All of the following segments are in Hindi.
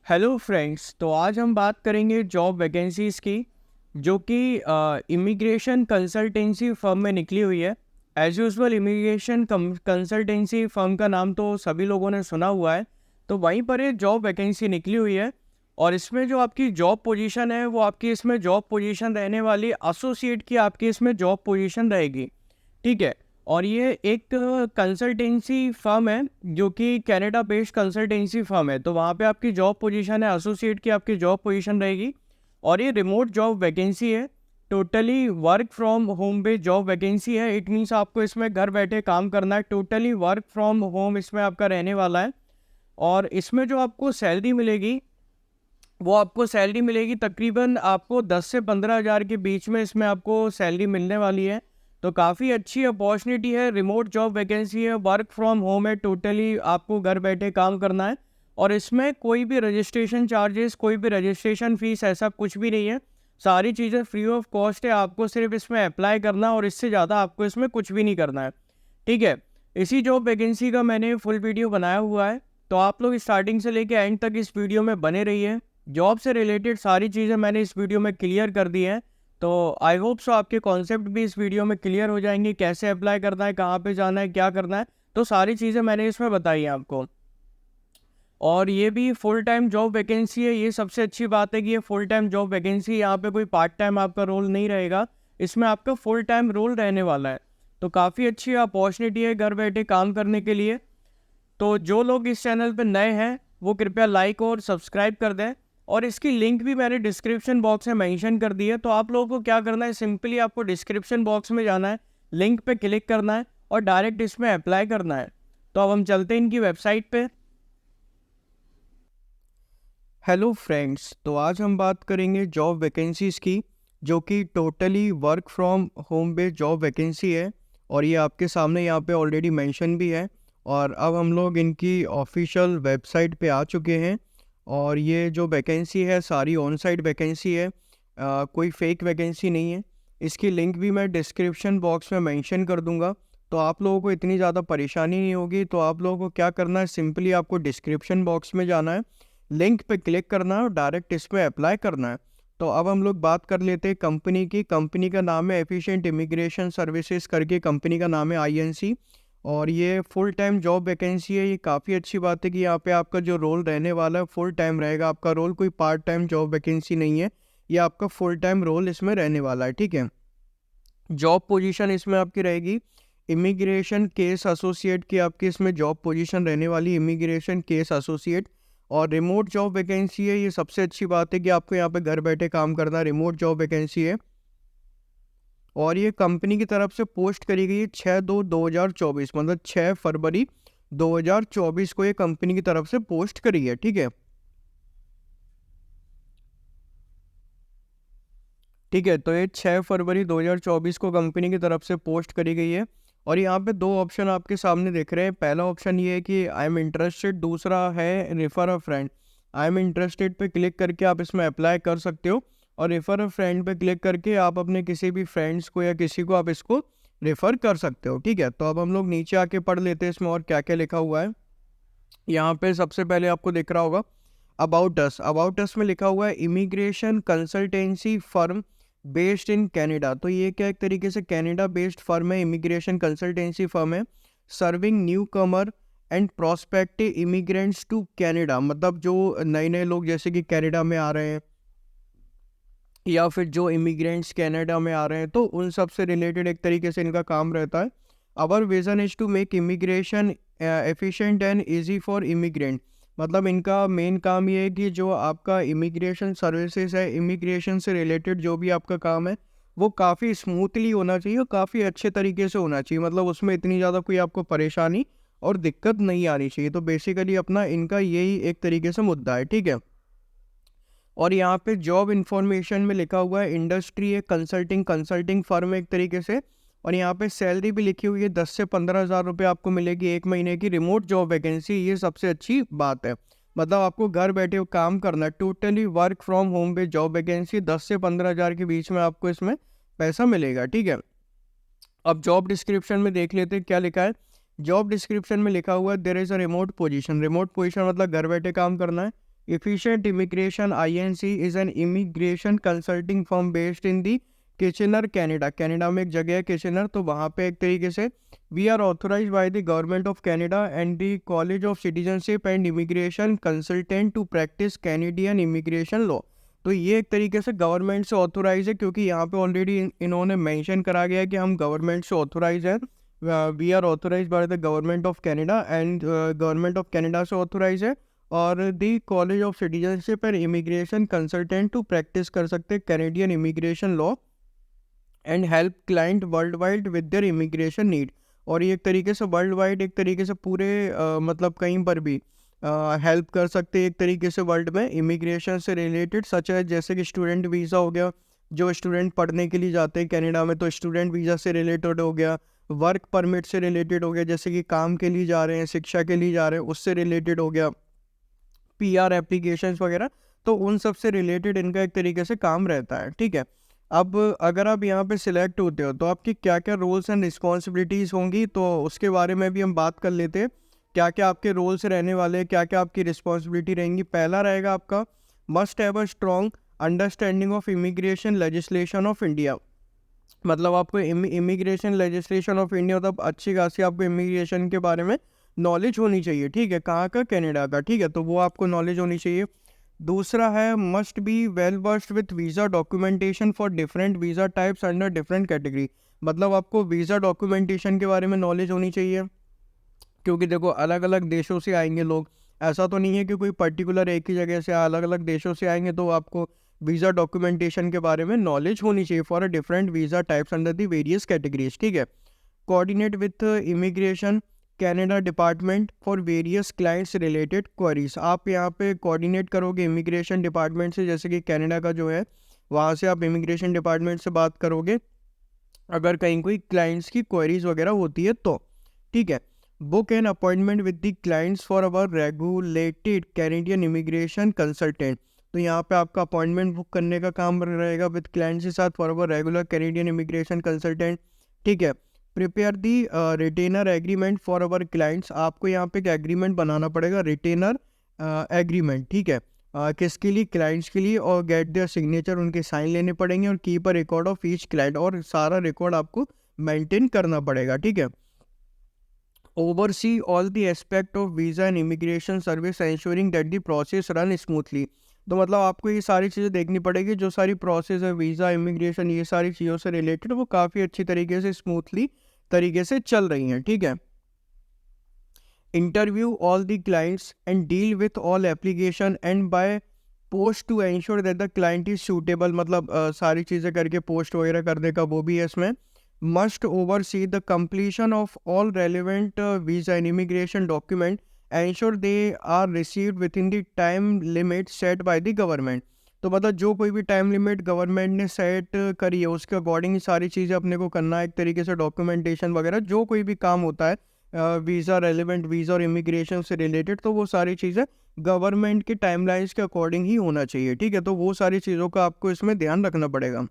हेलो फ्रेंड्स, तो आज हम बात करेंगे जॉब वैकेंसीज़ की जो कि इमिग्रेशन कंसल्टेंसी फर्म में निकली हुई है। As usual immigration consultancy firm का नाम तो सभी लोगों ने सुना हुआ है। तो वहीं पर ये जॉब वैकेंसी निकली हुई है और इसमें जो आपकी जॉब पोजीशन है वो आपकी इसमें जॉब पोजीशन रहने वाली एसोसिएट की आपकी इसमें जॉब पोजीशन रहेगी। ठीक है। और ये एक कंसल्टेंसी फर्म है जो कि कनाडा बेस्ड कंसल्टेंसी फर्म है, तो वहाँ पे आपकी जॉब पोजीशन है, एसोसिएट की आपकी जॉब पोजीशन रहेगी। और ये रिमोट जॉब वैकेंसी है, टोटली वर्क फ्रॉम होम पे जॉब वैकेंसी है। इट मीन्स आपको इसमें घर बैठे काम करना है, टोटली वर्क फ्रॉम होम इसमें आपका रहने वाला है। और इसमें जो आपको सैलरी मिलेगी वो आपको सैलरी मिलेगी तकरीबन आपको 10 से 15 हज़ार के बीच में इसमें आपको सैलरी मिलने वाली है। तो काफ़ी अच्छी अपॉर्चुनिटी है, रिमोट जॉब वैकेंसी है, वर्क फ्रॉम होम है, टोटली आपको घर बैठे काम करना है। और इसमें कोई भी रजिस्ट्रेशन चार्जेस, कोई भी रजिस्ट्रेशन फ़ीस ऐसा कुछ भी नहीं है। सारी चीज़ें फ्री ऑफ कॉस्ट है, आपको सिर्फ इसमें अप्लाई करना और इससे ज़्यादा आपको इसमें कुछ भी नहीं करना है। ठीक है। इसी जॉब वैकेंसी का मैंने फुल वीडियो बनाया हुआ है, तो आप लोग स्टार्टिंग से लेकर एंड तक इस वीडियो में बने रहिए। जॉब से रिलेटेड सारी चीज़ें मैंने इस वीडियो में क्लियर कर दी हैं। तो आई होप सो आपके कॉन्सेप्ट भी इस वीडियो में क्लियर हो जाएंगे, कैसे अप्लाई करना है, कहाँ पे जाना है, क्या करना है। तो सारी चीज़ें मैंने इसमें बताई हैं आपको। और ये भी फुल टाइम जॉब वैकेंसी है, ये सबसे अच्छी बात है कि ये फुल टाइम जॉब वैकेंसी, यहाँ पे कोई पार्ट टाइम आपका रोल नहीं रहेगा, इसमें आपका फुल टाइम रोल रहने वाला है। तो काफ़ी अच्छी अपॉर्चुनिटी है घर बैठे काम करने के लिए। तो जो लोग इस चैनल पर नए हैं वो कृपया लाइक और सब्सक्राइब कर दें। और इसकी लिंक भी मैंने डिस्क्रिप्शन बॉक्स में मेंशन कर दी है। तो आप लोगों को क्या करना है, सिंपली आपको डिस्क्रिप्शन बॉक्स में जाना है, लिंक पे क्लिक करना है और डायरेक्ट इसमें अप्लाई करना है। तो अब हम चलते हैं इनकी वेबसाइट पे। हेलो फ्रेंड्स, तो आज हम बात करेंगे जॉब वैकेंसीज़ की जो कि totally work from home based job vacancy है। और ये आपके सामने यहाँ पे ऑलरेडी मेंशन भी है। और अब हम लोग इनकी ऑफिशियल वेबसाइट पे आ चुके हैं। और ये जो वैकेंसी है सारी ऑन साइट वैकेंसी है, कोई फेक वैकेंसी नहीं है। इसकी लिंक भी मैं डिस्क्रिप्शन बॉक्स में मेंशन कर दूंगा, तो आप लोगों को इतनी ज़्यादा परेशानी नहीं होगी। तो आप लोगों को क्या करना है, सिंपली आपको डिस्क्रिप्शन बॉक्स में जाना है, लिंक पे क्लिक करना है और डायरेक्ट इस पर अप्लाई करना है। तो अब हम लोग बात कर लेते हैं कंपनी की। कंपनी का नाम है एफिशिएंट इमिग्रेशन सर्विसेज करके कंपनी का नाम है आईएनसी। और ये फुल टाइम जॉब वैकेंसी है। ये काफ़ी अच्छी बात है कि यहाँ पे आपका जो रोल रहने वाला है फुल टाइम रहेगा आपका रोल, कोई पार्ट टाइम जॉब वैकेंसी नहीं है। ये आपका फुल टाइम रोल इसमें रहने वाला है। ठीक है। जॉब पोजीशन इसमें आपकी रहेगी इमिग्रेशन केस एसोसिएट की, आपकी इसमें जॉब पोजीशन रहने वाली इमिग्रेशन केस एसोसिएट। और रिमोट जॉब वैकेंसी है। ये सबसे अच्छी बात है कि आपको यहाँ पे घर बैठे काम करना, रिमोट जॉब वैकेंसी है। और ये कंपनी की तरफ से पोस्ट करी गई है 6/2/2024, मतलब 6 फरवरी 2024 को ये कंपनी की तरफ से पोस्ट करी है। ठीक है। ठीक है, तो ये 6 फरवरी 2024 को कंपनी की तरफ से पोस्ट करी गई है। और यहाँ पे दो ऑप्शन आपके सामने दिख रहे हैं। पहला ऑप्शन ये है कि आई एम इंटरेस्टेड, दूसरा है refer a friend. I am interested पे क्लिक करके आप इसमें अप्लाई कर सकते हो और रेफर अ फ्रेंड पे क्लिक करके आप अपने किसी भी फ्रेंड्स को या किसी को आप इसको रेफ़र कर सकते हो। ठीक है, तो अब हम लोग नीचे आके पढ़ लेते हैं इसमें और क्या क्या लिखा हुआ है। यहाँ पे सबसे पहले आपको दिख रहा होगा अबाउट अस। अबाउट अस में लिखा हुआ है immigration consultancy firm based in Canada. तो ये क्या, एक तरीके से कनाडा बेस्ड फर्म है, इमिग्रेशन कंसल्टेंसी फर्म है। Serving newcomer and prospective immigrants to Canada, मतलब जो नए नए लोग जैसे कि कनाडा में आ रहे हैं या फिर जो इमिग्रेंट्स कनाडा में आ रहे हैं, तो उन सब से रिलेटेड एक तरीके से इनका काम रहता है। Our vision is to make immigration efficient and easy for immigrant. मतलब इनका मेन काम ये है कि जो आपका इमिग्रेशन सर्विसेज है, इमिग्रेशन से रिलेटेड जो भी आपका काम है वो काफ़ी स्मूथली होना चाहिए और काफ़ी अच्छे तरीके से होना चाहिए। मतलब उसमें इतनी ज़्यादा कोई आपको परेशानी और दिक्कत नहीं आनी चाहिए। तो बेसिकली अपना इनका यही एक तरीके से मुद्दा है। ठीक है। और यहाँ पे जॉब इन्फॉर्मेशन में लिखा हुआ है इंडस्ट्री है कंसल्टिंग फर्म एक तरीके से। और यहाँ पे सैलरी भी लिखी हुई है 10 से 15 हज़ार रुपये आपको मिलेगी एक महीने की, रिमोट जॉब वैकेंसी। ये सबसे अच्छी बात है, मतलब आपको घर बैठे काम करना है, टोटली वर्क फ्रॉम होम पे जॉब वैकेंसी। 10 से 15 हज़ार के बीच में आपको इसमें पैसा मिलेगा। ठीक है। अब जॉब डिस्क्रिप्शन में देख लेते हैं क्या लिखा है। जॉब डिस्क्रिप्शन में लिखा हुआ है there is a remote position. Remote position मतलब घर बैठे काम करना है। Efficient Immigration INC is an immigration consulting firm based in the Kitchener Canada, Canada में एक जगह है किचनर, तो वहाँ पे एक तरीके से we are authorise by the government of Canada and the college of citizenship and immigration consultant to practise Canadian immigration law. तो ये एक तरीके से गवर्नमेंट से ऑथोराइज है, क्योंकि यहाँ पे ऑलरेडी इन्होंने मेंशन करा गया है कि हम गवर्नमेंट से ऑथोराइज है, we are authorise by the government of Canada and government of Canada से ऑथोराइज है, और the college of citizenship and immigration consultant to practise कर सकते हैं Canadian immigration law and help client world wide with their immigration need. और ये एक तरीके से वर्ल्ड वाइड एक तरीके से पूरे मतलब कहीं पर भी हेल्प कर सकते हैं एक तरीके से वर्ल्ड में इमिग्रेशन से रिलेटेड, सच है जैसे कि स्टूडेंट वीज़ा हो गया, जो स्टूडेंट पढ़ने के लिए जाते हैं कनाडा में, तो स्टूडेंट वीज़ा से रिलेटेड हो गया, वर्क परमिट से रिलेटेड हो गया, जैसे कि काम के लिए जा रहे हैं, शिक्षा के लिए जा रहे हैं, उससे रिलेटेड हो गया, PR एप्लीकेशंस वगैरह, तो उन सब से रिलेटेड इनका एक तरीके से काम रहता है। ठीक है, अब अगर आप यहाँ पे सिलेक्ट होते हो तो आपकी क्या क्या रोल्स एंड रिस्पॉन्सिबिलिटीज़ होंगी, तो उसके बारे में भी हम बात कर लेते हैं। क्या क्या आपके रोल्स रहने वाले हैं, क्या क्या आपकी रिस्पॉन्सिबिलिटी रहेंगी। पहला रहेगा आपका must have a strong understanding of immigration legislation of India. मतलब आपको इमिग्रेशन लेजिस्लेशन ऑफ इंडिया, मतलब अच्छी खासी आपको इमिग्रेशन के बारे में नॉलेज होनी चाहिए। ठीक है, कहाँ का, कनाडा का। ठीक है, तो वो आपको नॉलेज होनी चाहिए। दूसरा है must be well versed with visa documentation for different visa types under different category. मतलब आपको वीज़ा डॉक्यूमेंटेशन के बारे में नॉलेज होनी चाहिए, क्योंकि देखो अलग अलग देशों से आएंगे लोग, ऐसा तो नहीं है कि कोई पर्टिकुलर एक ही जगह से, अलग अलग देशों से आएंगे, तो आपको वीज़ा डॉक्यूमेंटेशन के बारे में नॉलेज होनी चाहिए for a different visa types under the various categories. ठीक है, coordinate with immigration Canada department for various clients related queries. आप यहाँ पे कोऑर्डिनेट करोगे इमिग्रेशन डिपार्टमेंट से, जैसे कि कनाडा का जो है वहाँ से आप इमिग्रेशन डिपार्टमेंट से बात करोगे अगर कहीं कोई क्लाइंट्स की क्वेरीज वगैरह होती है तो। ठीक है, book an appointment with the clients for our regulated Canadian immigration consultant. तो यहाँ पे आपका अपॉइंटमेंट बुक करने का काम रहेगा विद क्लाइंट्स के साथ for our regular Canadian immigration consultant. ठीक है, prepare the retainer agreement for our clients. आपको यहाँ पे एक एग्रीमेंट बनाना पड़ेगा, रिटेनर एग्रीमेंट। ठीक है, किसके लिए, क्लाइंट्स के लिए, और गेट देयर सिग्नेचर, उनके साइन लेने पड़ेंगे, और keep a record of each client, और सारा रिकॉर्ड आपको मेंटेन करना पड़ेगा। ठीक है, oversee all the aspect of visa and immigration service ensuring that the process run smoothly. तो मतलब आपको ये सारी चीज़ें देखनी पड़ेगी, जो सारी प्रोसेस है वीज़ा इमिग्रेशन ये सारी चीज़ों से रिलेटेड, वो काफ़ी अच्छी तरीके से स्मूथली तरीके से चल रही हैं। ठीक है, interview all the clients and deal with all application and by post to ensure that the client is suitable. मतलब सारी चीज़ें करके पोस्ट वगैरह करने का वो भी है इसमें। Must oversee the completion of all relevant visa and immigration document, ensure they are received within the time limit set by the government। तो मतलब जो कोई भी टाइम लिमिट गवर्नमेंट ने सेट करी है उसके अकॉर्डिंग सारी चीज़ें अपने को करना है एक तरीके से, डॉक्यूमेंटेशन वगैरह जो कोई भी काम होता है वीज़ा रेलिवेंट वीज़ा और इमिग्रेशन से रिलेटेड, तो वो सारी चीज़ें गवर्नमेंट के टाइमलाइंस के अकॉर्डिंग ही होना चाहिए। ठीक है, तो वो सारी चीज़ों का आपको इसमें ध्यान रखना पड़ेगा।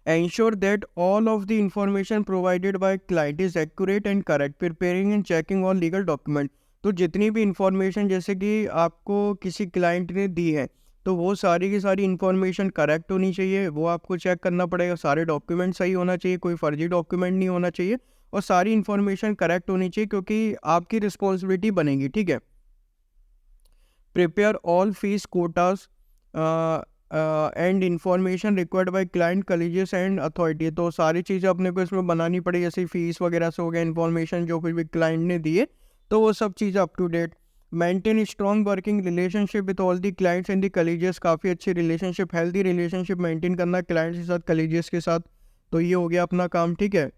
Ensure that all of the information provided by client is accurate and correct, preparing and checking all legal document। तो जितनी भी इंफॉर्मेशन जैसे कि आपको किसी क्लाइंट ने दी है, तो वो सारी की सारी इंफॉर्मेशन करेक्ट होनी चाहिए, वो आपको चेक करना पड़ेगा, सारे डॉक्यूमेंट सही होना चाहिए, कोई फर्जी डॉक्यूमेंट नहीं होना चाहिए, और सारी इंफॉर्मेशन करेक्ट होनी चाहिए, क्योंकि आपकी रिस्पॉन्सिबिलिटी बनेगी। ठीक है, prepare all fees quotas and information required by client colleges and authority. तो सारी चीज़ें अपने को इसमें बनानी पड़ेगी, जैसे फीस वगैरह से हो गया, इन्फॉर्मेशन जो कोई भी क्लाइंट ने दिए, तो वो सब चीज़ें up to date. Maintain strong working relationship with all the clients and the colleges. काफ़ी अच्छी रिलेशनशिप, हेल्दी रिलेशनशिप मेंटेन करना क्लाइंट्स के साथ, कॉलेजेस के साथ। तो ये हो गया अपना काम। ठीक है,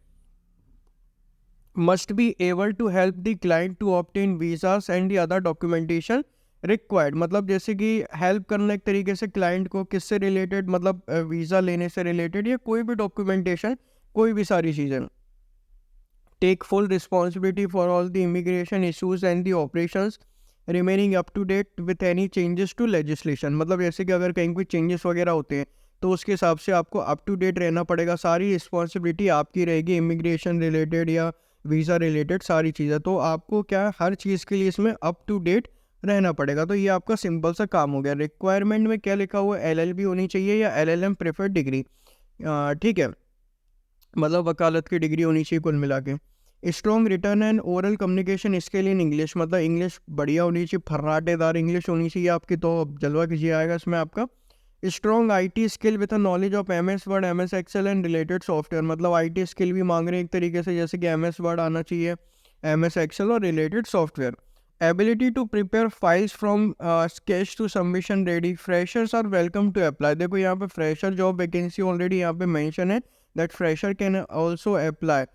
must be able to help the client to obtain visas and the other documentation required. मतलब जैसे कि हेल्प करना एक तरीके से क्लाइंट को किससे रिलेटेड, मतलब वीज़ा लेने से रिलेटेड या कोई भी डॉक्यूमेंटेशन, कोई भी सारी चीज़ें। Take full responsibility for all the immigration issues and the operations, remaining up to date with any changes to legislation. मतलब जैसे कि अगर कहीं कोई चेंजेस वगैरह होते हैं तो उसके हिसाब से आपको अप टू डेट रहना पड़ेगा, सारी रिस्पॉन्सिबिलिटी आपकी रहेगी, इमिग्रेशन रिलेटेड या वीज़ा रिलेटेड सारी चीज़ें। तो आपको क्या हर चीज़ के लिए इसमें अप टू डेट रहना पड़ेगा। तो ये आपका सिंपल सा काम हो गया। रिक्वायरमेंट में क्या लिखा हुआ है, LLB होनी चाहिए या LLM प्रेफर्ड डिग्री, ठीक है, मतलब वकालत की डिग्री होनी चाहिए कुल मिला के। Strong return and oral communication skill in English, मतलब इंग्लिश बढ़िया होनी चाहिए, फर्राटेदार इंग्लिश होनी चाहिए आपकी, तो जलवा कीजिए आएगा इसमें आपका। Strong IT skill with a knowledge of MS word, MS Excel and related software, मतलब IT स्किल भी मांग रहे हैं एक तरीके से, जैसे कि MS वर्ड आना चाहिए, MS एक्सेल और related software. Ability to prepare files from sketch to submission ready, freshers are welcome to apply. देखो यहाँ पे फ्रेशर जॉब वैकेंसी ऑलरेडी यहाँ पे मेंशन है, that fresher can also apply,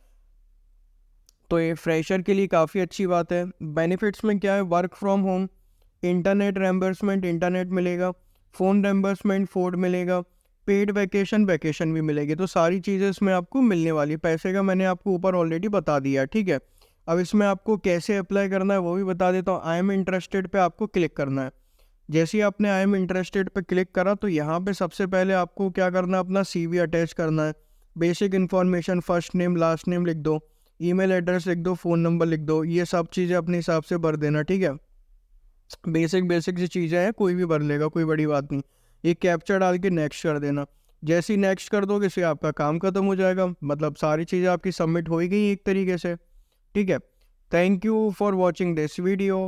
तो ये फ्रेशर के लिए काफ़ी अच्छी बात है। बेनिफिट्स में क्या है, work from home, internet reimbursement, internet मिलेगा, फ़ोन रेम्बर्समेंट, फ़ोन मिलेगा, पेड वैकेशन, वैकेशन भी मिलेगी, तो सारी चीज़ें इसमें आपको मिलने वाली। पैसे का मैंने आपको ऊपर ऑलरेडी बता दिया, ठीक है। अब इसमें आपको कैसे अप्लाई करना है वो भी बता देता हूँ। आई एम इंटरेस्टेड पे आपको क्लिक करना है। जैसे ही आपने आई एम इंटरेस्टेड पे क्लिक करा तो यहाँ पे सबसे पहले आपको क्या करना है, अपना CV अटैच करना है, basic information, first name last name लिख दो, ईमेल एड्रेस लिख दो, फ़ोन नंबर लिख दो, ये सब चीज़ें अपने हिसाब से भर देना, ठीक है। बेसिक बेसिक सी चीज़ें हैं, कोई भी भर लेगा, कोई बड़ी बात नहीं। ये कैप्चा डाल के नेक्स्ट कर देना। जैसे ही नेक्स्ट कर दोगे इससे आपका काम खत्म हो जाएगा, मतलब सारी चीज़ें आपकी सबमिट हो ही गई एक तरीके से, ठीक है। Thank you for watching this video.